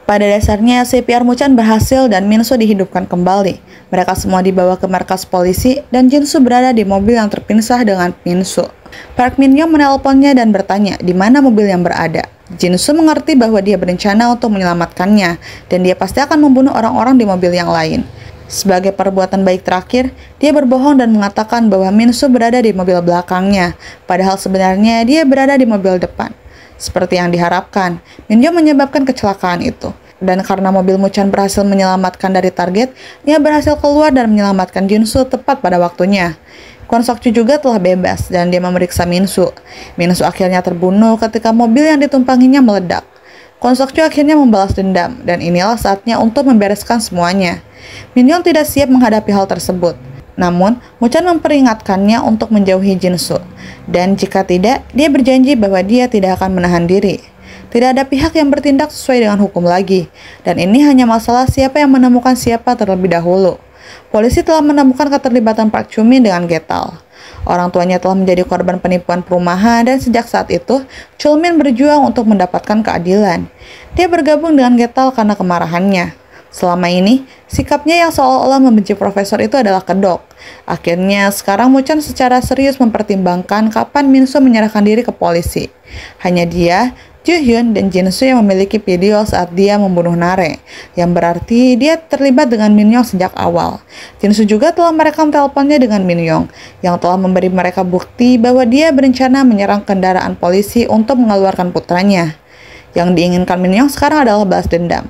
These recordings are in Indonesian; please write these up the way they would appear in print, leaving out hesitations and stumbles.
Pada dasarnya, CPR Muchan berhasil dan Minso dihidupkan kembali. Mereka semua dibawa ke markas polisi dan Jinsu berada di mobil yang terpisah dengan Minso. Park Min-young menelponnya dan bertanya di mana mobil yang berada. Jinsu mengerti bahwa dia berencana untuk menyelamatkannya dan dia pasti akan membunuh orang-orang di mobil yang lain. Sebagai perbuatan baik terakhir, dia berbohong dan mengatakan bahwa Minso berada di mobil belakangnya, padahal sebenarnya dia berada di mobil depan. Seperti yang diharapkan, Min-young menyebabkan kecelakaan itu. Dan karena mobil Muchan berhasil menyelamatkan dari target, dia berhasil keluar dan menyelamatkan Jinsu tepat pada waktunya. Kwon Sok-ju juga telah bebas dan dia memeriksa Minsu. Minsu akhirnya terbunuh ketika mobil yang ditumpanginya meledak. Kwon Sok-ju akhirnya membalas dendam, dan inilah saatnya untuk membereskan semuanya. Min-young tidak siap menghadapi hal tersebut. Namun, Muchan memperingatkannya untuk menjauhi Jinsu. Dan jika tidak, dia berjanji bahwa dia tidak akan menahan diri. Tidak ada pihak yang bertindak sesuai dengan hukum lagi. Dan ini hanya masalah siapa yang menemukan siapa terlebih dahulu. Polisi telah menemukan keterlibatan Park Chu-min dengan Getal. Orang tuanya telah menjadi korban penipuan perumahan dan sejak saat itu, Chul-min berjuang untuk mendapatkan keadilan. Dia bergabung dengan Getal karena kemarahannya. Selama ini, sikapnya yang seolah-olah membenci profesor itu adalah kedok. Akhirnya, sekarang Muchan secara serius mempertimbangkan kapan Minso menyerahkan diri ke polisi. Hanya dia, Ju-hyun, dan Jinsu yang memiliki video saat dia membunuh Nare, yang berarti dia terlibat dengan Min-young sejak awal. Jinsu juga telah merekam teleponnya dengan Min-young, yang telah memberi mereka bukti bahwa dia berencana menyerang kendaraan polisi untuk mengeluarkan putranya. Yang diinginkan Min-young sekarang adalah balas dendam.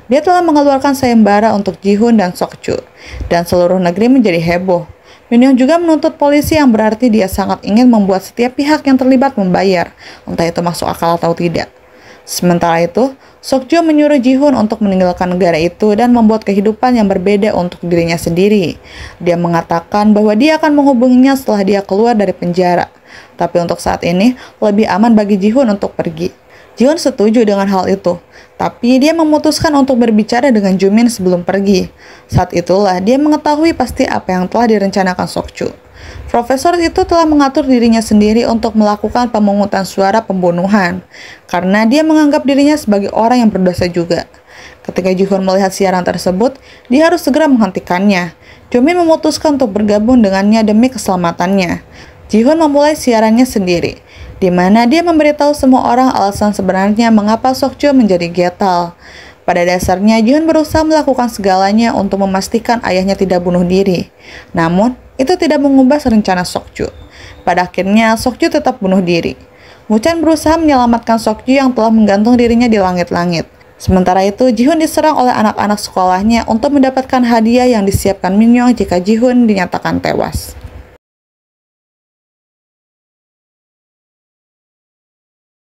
Dia telah mengeluarkan sayembara untuk Ji-hoon dan Sok-ju, dan seluruh negeri menjadi heboh. Min-young juga menuntut polisi yang berarti dia sangat ingin membuat setiap pihak yang terlibat membayar, entah itu masuk akal atau tidak. Sementara itu, Sok-ju menyuruh Ji-hoon untuk meninggalkan negara itu dan membuat kehidupan yang berbeda untuk dirinya sendiri. Dia mengatakan bahwa dia akan menghubunginya setelah dia keluar dari penjara. Tapi untuk saat ini, lebih aman bagi Ji-hoon untuk pergi. Ji-hoon setuju dengan hal itu, tapi dia memutuskan untuk berbicara dengan Ju-min sebelum pergi. Saat itulah dia mengetahui pasti apa yang telah direncanakan Sok-ju. Profesor itu telah mengatur dirinya sendiri untuk melakukan pemungutan suara pembunuhan, karena dia menganggap dirinya sebagai orang yang berdosa juga. Ketika Ji-hoon melihat siaran tersebut, dia harus segera menghentikannya. Ju-min memutuskan untuk bergabung dengannya demi keselamatannya. Ji-hoon memulai siarannya sendiri, di mana dia memberitahu semua orang alasan sebenarnya mengapa Sok-ju menjadi Getal. Pada dasarnya, Ji-hoon berusaha melakukan segalanya untuk memastikan ayahnya tidak bunuh diri. Namun, itu tidak mengubah rencana Sok-ju. Pada akhirnya, Sok-ju tetap bunuh diri. Muchan berusaha menyelamatkan Sok-ju yang telah menggantung dirinya di langit-langit. Sementara itu, Ji-hoon diserang oleh anak-anak sekolahnya untuk mendapatkan hadiah yang disiapkan Min-young jika Ji-hoon dinyatakan tewas.